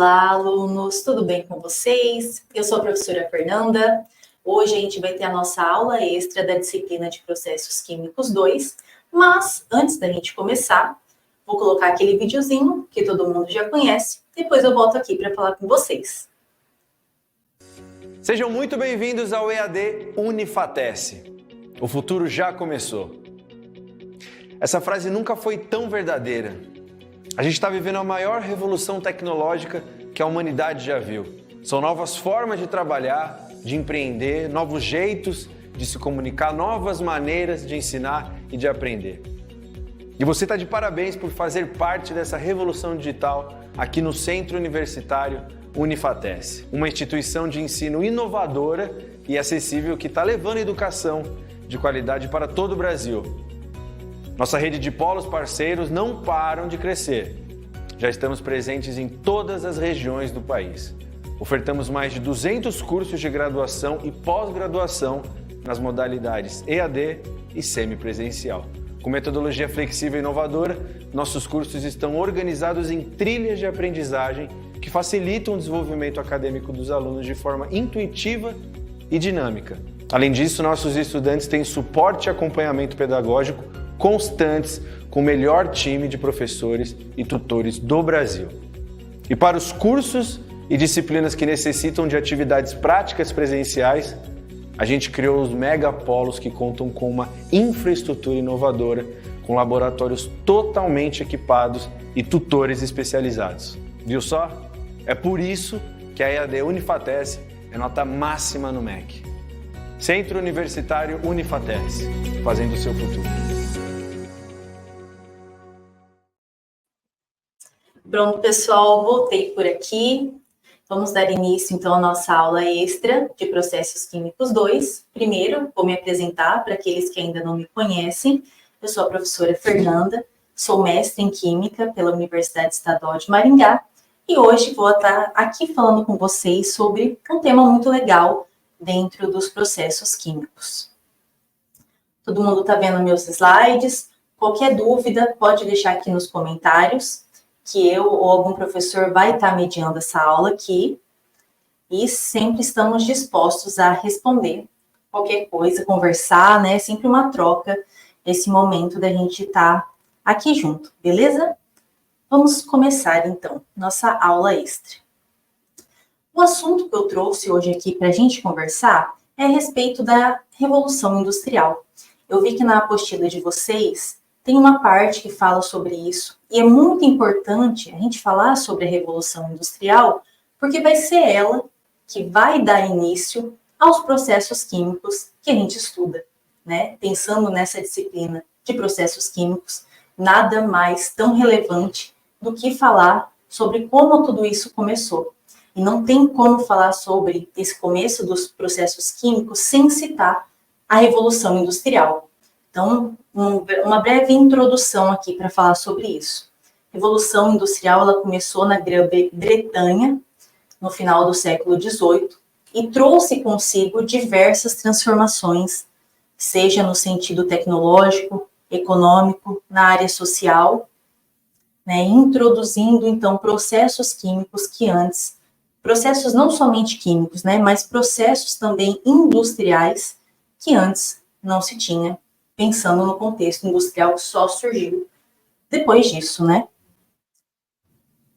Olá, alunos, tudo bem com vocês? Eu sou a professora Fernanda. Hoje a gente vai ter a nossa aula extra da disciplina de Processos Químicos 2, mas antes da gente começar, vou colocar aquele videozinho que todo mundo já conhece, depois eu volto aqui para falar com vocês. Sejam muito bem-vindos ao EAD Unifatece. O futuro já começou. Essa frase nunca foi tão verdadeira. A gente está vivendo a maior revolução tecnológica que a humanidade já viu. São novas formas de trabalhar, de empreender, novos jeitos de se comunicar, novas maneiras de ensinar e de aprender. E você está de parabéns por fazer parte dessa revolução digital aqui no Centro Universitário Unifatece, uma instituição de ensino inovadora e acessível que está levando educação de qualidade para todo o Brasil. Nossa rede de polos parceiros não param de crescer. Já estamos presentes em todas as regiões do país. Ofertamos mais de 200 cursos de graduação e pós-graduação nas modalidades EAD e semipresencial. Com metodologia flexível e inovadora, nossos cursos estão organizados em trilhas de aprendizagem que facilitam o desenvolvimento acadêmico dos alunos de forma intuitiva e dinâmica. Além disso, nossos estudantes têm suporte e acompanhamento pedagógico constantes com o melhor time de professores e tutores do Brasil. E para os cursos e disciplinas que necessitam de atividades práticas presenciais, a gente criou os megapolos que contam com uma infraestrutura inovadora, com laboratórios totalmente equipados e tutores especializados. Viu só? É por isso que a EAD Unifatece é nota máxima no MEC. Centro Universitário Unifatece, fazendo o seu futuro. Pronto, pessoal, voltei por aqui. Vamos dar início, então, à nossa aula extra de Processos Químicos 2. Primeiro, vou me apresentar para aqueles que ainda não me conhecem. Eu sou a professora Fernanda, sou mestre em Química pela Universidade Estadual de Maringá e hoje vou estar aqui falando com vocês sobre um tema muito legal dentro dos processos químicos. Todo mundo está vendo meus slides? Qualquer dúvida, pode deixar aqui nos comentários, que eu ou algum professor vai estar mediando essa aula aqui e sempre estamos dispostos a responder qualquer coisa, conversar, né? Sempre uma troca, esse momento da gente estar aqui junto, beleza? Vamos começar, então, nossa aula extra. O assunto que eu trouxe hoje aqui para a gente conversar é a respeito da Revolução Industrial. Eu vi que na apostila de vocês tem uma parte que fala sobre isso, e é muito importante a gente falar sobre a Revolução Industrial, porque vai ser ela que vai dar início aos processos químicos que a gente estuda, né? Pensando nessa disciplina de processos químicos, nada mais tão relevante do que falar sobre como tudo isso começou. E não tem como falar sobre esse começo dos processos químicos sem citar a Revolução Industrial. Então, uma breve introdução aqui para falar sobre isso. A Revolução Industrial ela começou na Grã-Bretanha, no final do século XVIII, e trouxe consigo diversas transformações, seja no sentido tecnológico, econômico, na área social, né, introduzindo, então, processos químicos que antes, processos não somente químicos, né, mas processos também industriais que antes não se tinha, pensando no contexto industrial que só surgiu depois disso, né?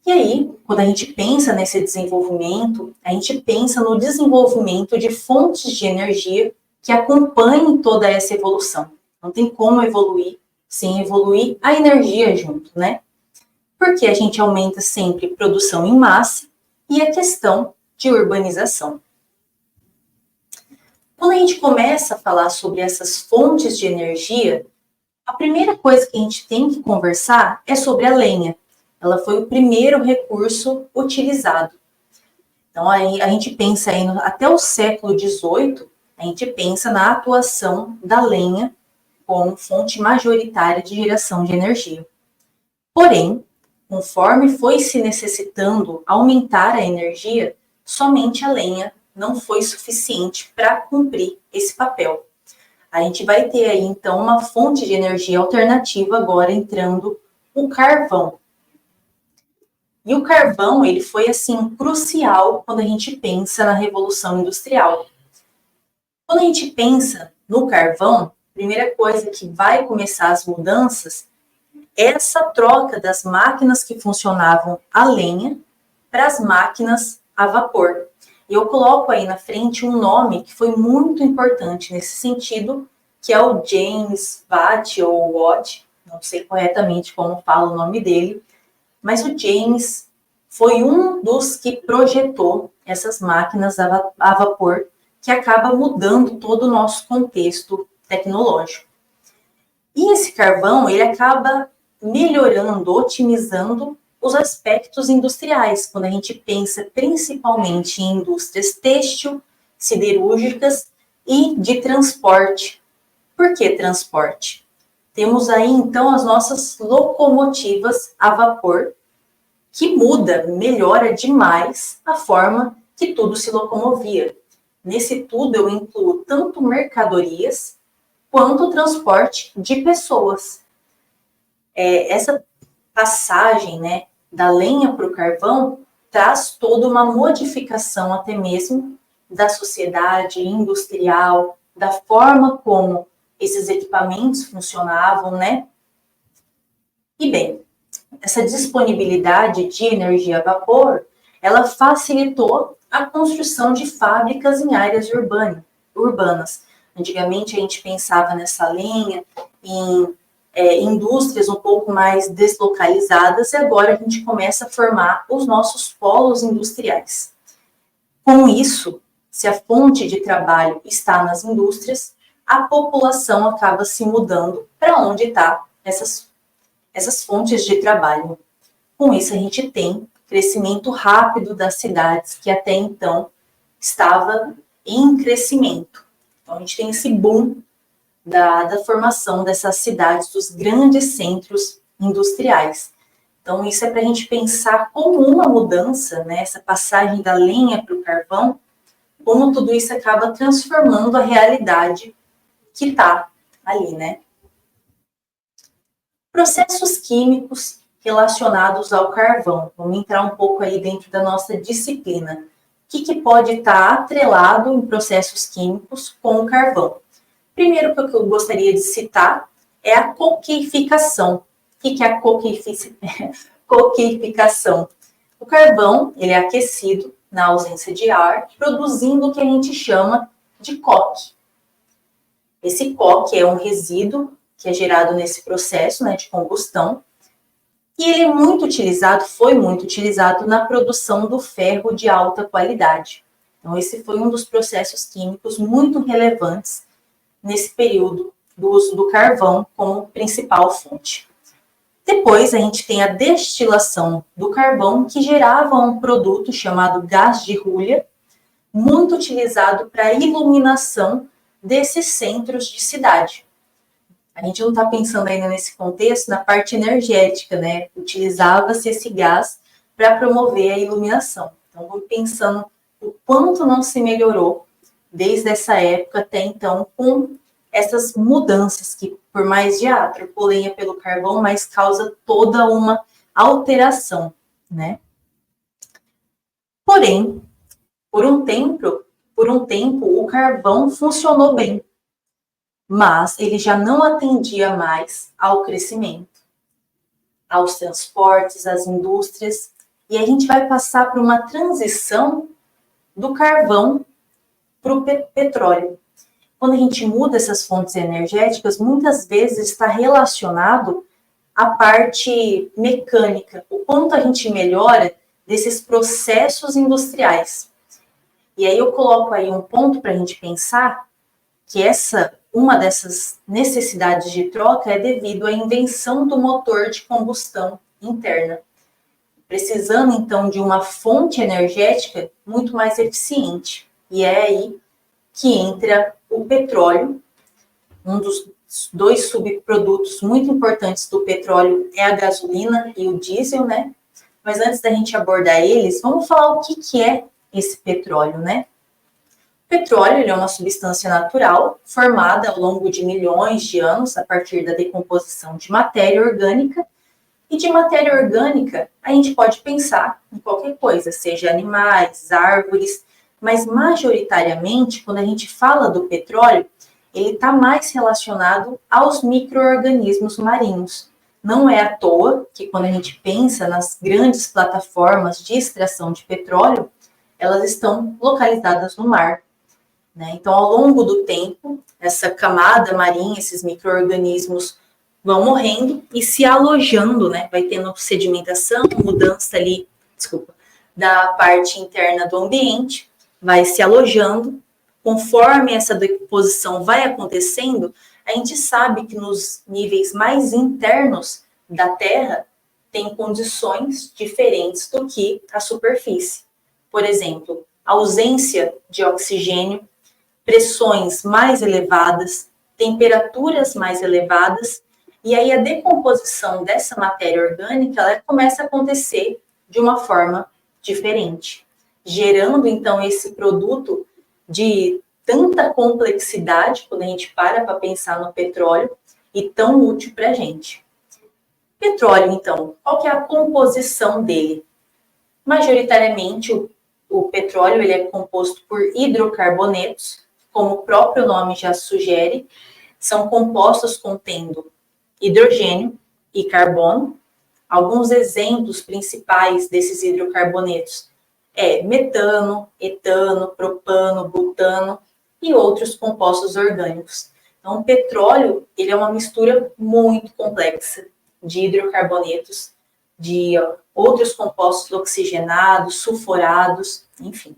E aí, quando a gente pensa nesse desenvolvimento, a gente pensa no desenvolvimento de fontes de energia que acompanhem toda essa evolução. Não tem como evoluir sem evoluir a energia junto, né? Porque a gente aumenta sempre produção em massa e a questão de urbanização. Quando a gente começa a falar sobre essas fontes de energia, a primeira coisa que a gente tem que conversar é sobre a lenha. Ela foi o primeiro recurso utilizado. Então, aí a gente pensa aí até o século XVIII, a gente pensa na atuação da lenha como fonte majoritária de geração de energia. Porém, conforme foi se necessitando aumentar a energia, somente a lenha não foi suficiente para cumprir esse papel. A gente vai ter aí, então, uma fonte de energia alternativa agora entrando o carvão. E o carvão, ele foi, assim, crucial quando a gente pensa na Revolução Industrial. Quando a gente pensa no carvão, a primeira coisa que vai começar as mudanças é essa troca das máquinas que funcionavam a lenha para as máquinas a vapor. E eu coloco aí na frente um nome que foi muito importante nesse sentido, que é o James Watt, ou Watt, não sei corretamente como fala o nome dele, mas o James foi um dos que projetou essas máquinas a vapor, que acaba mudando todo o nosso contexto tecnológico. E esse carvão, ele acaba melhorando, otimizando os aspectos industriais, quando a gente pensa principalmente em indústrias têxtil, siderúrgicas e de transporte. Por que transporte? Temos aí, então, as nossas locomotivas a vapor, que muda, melhora demais a forma que tudo se locomovia. Nesse tudo, eu incluo tanto mercadorias, quanto o transporte de pessoas. Essa passagem, né, da lenha para o carvão traz toda uma modificação até mesmo da sociedade industrial, da forma como esses equipamentos funcionavam, né? E bem, essa disponibilidade de energia a vapor, ela facilitou a construção de fábricas em áreas urbanas. Antigamente a gente pensava nessa lenha, em indústrias um pouco mais deslocalizadas, e agora a gente começa a formar os nossos polos industriais. Com isso, se a fonte de trabalho está nas indústrias, a população acaba se mudando para onde estão essas fontes de trabalho. Com isso, a gente tem crescimento rápido das cidades, que até então estava em crescimento. Então, a gente tem esse boom da formação dessas cidades, dos grandes centros industriais. Então, isso é para a gente pensar como uma mudança, né, essa passagem da lenha para o carvão, como tudo isso acaba transformando a realidade que está ali, né? Processos químicos relacionados ao carvão. Vamos entrar um pouco aí dentro da nossa disciplina. O que pode estar atrelado em processos químicos com o carvão? Primeiro que eu gostaria de citar é a coqueificação. O que é a coqueificação? O carvão, ele é aquecido na ausência de ar, produzindo o que a gente chama de coque. Esse coque é um resíduo que é gerado nesse processo, né, de combustão, e ele foi muito utilizado na produção do ferro de alta qualidade. Então, esse foi um dos processos químicos muito relevantes nesse período do uso do carvão como principal fonte. Depois, a gente tem a destilação do carvão, que gerava um produto chamado gás de Hulha, muito utilizado para a iluminação desses centros de cidade. A gente não está pensando ainda nesse contexto na parte energética, né? Utilizava-se esse gás para promover a iluminação. Então, vou pensando o quanto não se melhorou desde essa época até então com essas mudanças que, por mais de trocou lenha pelo carvão, mas causa toda uma alteração, né? Porém, por um tempo, o carvão funcionou bem, mas ele já não atendia mais ao crescimento, aos transportes, às indústrias, e a gente vai passar por uma transição do carvão para o petróleo. Quando a gente muda essas fontes energéticas, muitas vezes está relacionado à parte mecânica, o quanto a gente melhora desses processos industriais. E aí eu coloco aí um ponto para a gente pensar que uma dessas necessidades de troca é devido à invenção do motor de combustão interna, precisando então de uma fonte energética muito mais eficiente. E é aí que entra o petróleo. Um dos dois subprodutos muito importantes do petróleo é a gasolina e o diesel, né? Mas antes da gente abordar eles, vamos falar o que é esse petróleo, né? O petróleo ele é uma substância natural formada ao longo de milhões de anos a partir da decomposição de matéria orgânica E de matéria orgânica, a gente pode pensar em qualquer coisa, seja animais, árvores, mas majoritariamente, quando a gente fala do petróleo, ele está mais relacionado aos micro-organismos marinhos. Não é à toa que quando a gente pensa nas grandes plataformas de extração de petróleo, elas estão localizadas no mar, né? Então, ao longo do tempo, essa camada marinha, esses micro-organismos vão morrendo e se alojando, né? Vai tendo sedimentação, mudança ali, da parte interna do ambiente, vai se alojando. Conforme essa deposição vai acontecendo, a gente sabe que nos níveis mais internos da Terra tem condições diferentes do que a superfície. Por exemplo, ausência de oxigênio, pressões mais elevadas, temperaturas mais elevadas, e aí a decomposição dessa matéria orgânica ela começa a acontecer de uma forma diferente, gerando então esse produto de tanta complexidade quando a gente para pensar no petróleo e tão útil para a gente. Petróleo, então, qual que é a composição dele? Majoritariamente, o petróleo ele é composto por hidrocarbonetos, como o próprio nome já sugere, são compostos contendo hidrogênio e carbono. Alguns exemplos principais desses hidrocarbonetos é metano, etano, propano, butano e outros compostos orgânicos. Então, o petróleo ele é uma mistura muito complexa de hidrocarbonetos, de outros compostos oxigenados, sulfurados, enfim.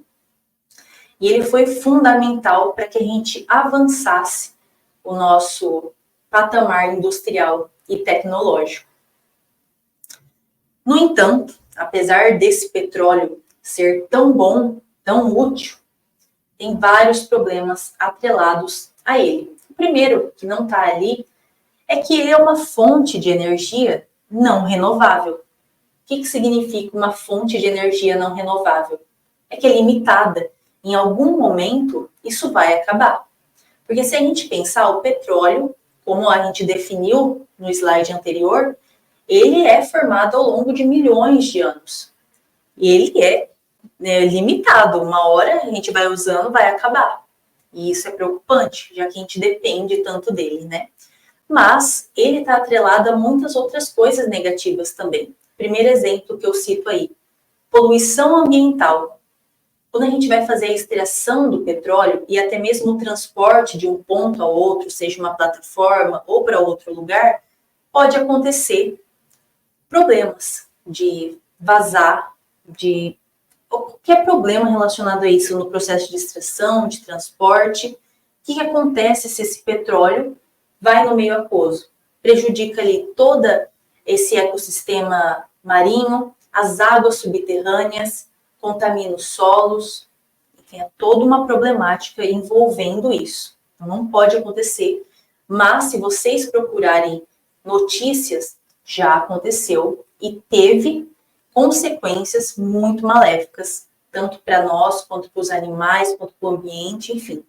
E ele foi fundamental para que a gente avançasse o nosso patamar industrial e tecnológico. No entanto, apesar desse petróleo ser tão bom, tão útil, tem vários problemas atrelados a ele. O primeiro, que não está ali, é que ele é uma fonte de energia não renovável. O que significa uma fonte de energia não renovável? É que é limitada. Em algum momento, isso vai acabar. Porque se a gente pensar, o petróleo, como a gente definiu no slide anterior, ele é formado ao longo de milhões de anos. E ele é limitado. Uma hora a gente vai usando, vai acabar. E isso é preocupante, já que a gente depende tanto dele, né? Mas ele está atrelado a muitas outras coisas negativas também. Primeiro exemplo que eu cito aí, poluição ambiental. Quando a gente vai fazer a extração do petróleo e até mesmo o transporte de um ponto ao outro, seja uma plataforma ou para outro lugar, pode acontecer problemas de vazar, de qualquer problema relacionado a isso no processo de extração, de transporte. O que acontece se esse petróleo vai no meio aquoso? Prejudica ali todo esse ecossistema marinho, as águas subterrâneas, contamina os solos, enfim, é toda uma problemática envolvendo isso. Então, não pode acontecer, mas se vocês procurarem notícias, já aconteceu e teve consequências muito maléficas, tanto para nós, quanto para os animais, quanto para o ambiente, enfim.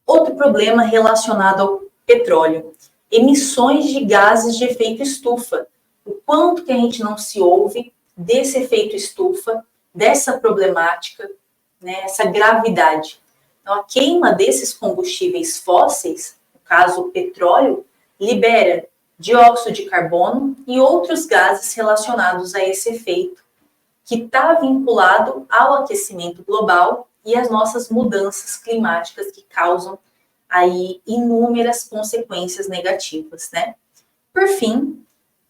Outro problema relacionado ao petróleo, emissões de gases de efeito estufa. O quanto que a gente não se ouve desse efeito estufa, dessa problemática, né, essa gravidade. Então, a queima desses combustíveis fósseis, no caso o petróleo, libera dióxido de carbono e outros gases relacionados a esse efeito, que está vinculado ao aquecimento global e às nossas mudanças climáticas que causam aí inúmeras consequências negativas, né? Por fim,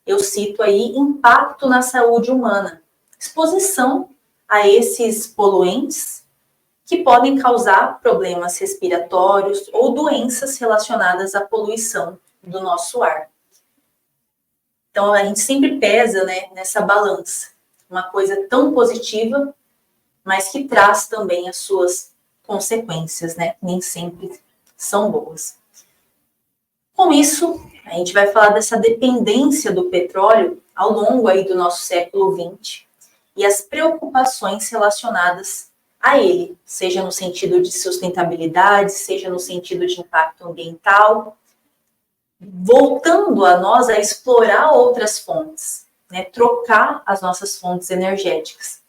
eu cito aí impacto na saúde humana, exposição a esses poluentes que podem causar problemas respiratórios ou doenças relacionadas à poluição do nosso ar. Então, a gente sempre pesa, né, nessa balança, uma coisa tão positiva, mas que traz também as suas consequências, né? Nem sempre são boas. Com isso, a gente vai falar dessa dependência do petróleo ao longo aí do nosso século XX e as preocupações relacionadas a ele, seja no sentido de sustentabilidade, seja no sentido de impacto ambiental. voltando a nós a explorar outras fontes, né? Trocar as nossas fontes energéticas.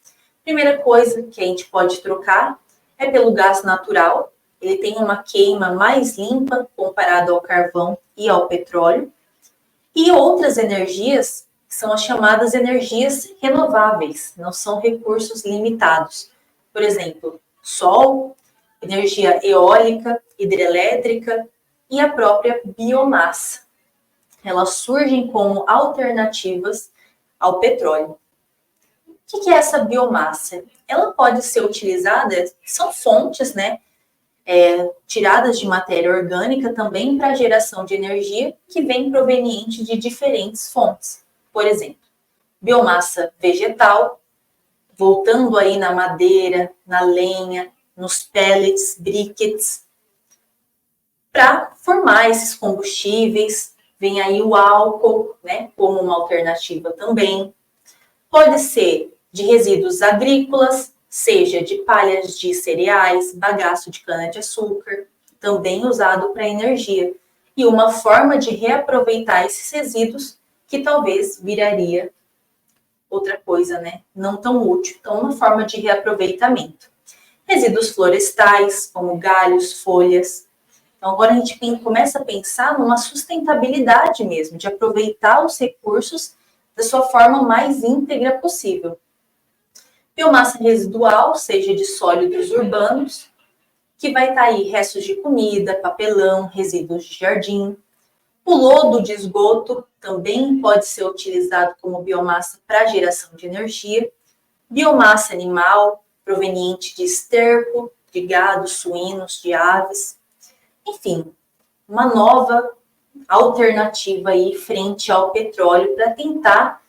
Primeira coisa que a gente pode trocar é pelo gás natural. Ele tem uma queima mais limpa comparado ao carvão e ao petróleo. E outras energias são as chamadas energias renováveis, não são recursos limitados. Por exemplo, sol, energia eólica, hidrelétrica e a própria biomassa. Elas surgem como alternativas ao petróleo. O que é essa biomassa? Ela pode ser utilizada, são fontes, né? Tiradas de matéria orgânica também para a geração de energia que vem proveniente de diferentes fontes. Por exemplo, biomassa vegetal, voltando aí na madeira, na lenha, nos pellets, briquettes, para formar esses combustíveis. Vem aí o álcool, né, como uma alternativa também. Pode ser de resíduos agrícolas, seja de palhas de cereais, bagaço de cana-de-açúcar, também usado para energia. E uma forma de reaproveitar esses resíduos que talvez viraria outra coisa, né? Não tão útil. Então, uma forma de reaproveitamento. Resíduos florestais, como galhos, folhas. Então, agora a gente começa a pensar numa sustentabilidade mesmo, de aproveitar os recursos da sua forma mais íntegra possível. Biomassa residual, seja de sólidos urbanos, que vai estar aí restos de comida, papelão, resíduos de jardim. O lodo de esgoto também pode ser utilizado como biomassa para geração de energia. Biomassa animal, proveniente de esterco, de gado, suínos, de aves. Enfim, uma nova alternativa aí frente ao petróleo para tentar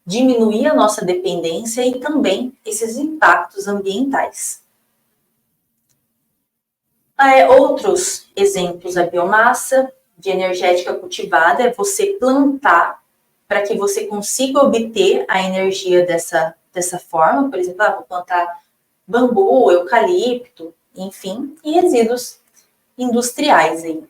diminuir a nossa dependência e também esses impactos ambientais. Outros exemplos da biomassa de energética cultivada é você plantar para que você consiga obter a energia dessa forma. Por exemplo, vou plantar bambu, eucalipto, enfim, e resíduos industriais aí.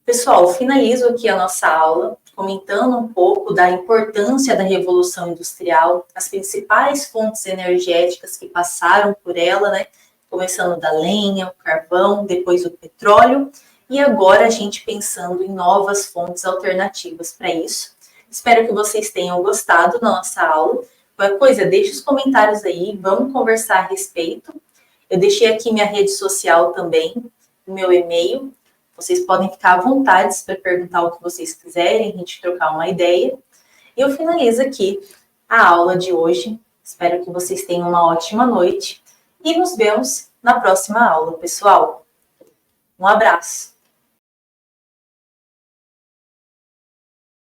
Pessoal, finalizo aqui a nossa aula comentando um pouco da importância da Revolução Industrial, as principais fontes energéticas que passaram por ela, né? Começando da lenha, o carvão, depois o petróleo, e agora a gente pensando em novas fontes alternativas para isso. Espero que vocês tenham gostado da nossa aula. Qualquer coisa, deixe os comentários aí, vamos conversar a respeito. Eu deixei aqui minha rede social também, o meu e-mail. Vocês podem ficar à vontade para perguntar o que vocês quiserem, a gente trocar uma ideia. E eu finalizo aqui a aula de hoje. Espero que vocês tenham uma ótima noite e nos vemos na próxima aula, pessoal. Um abraço!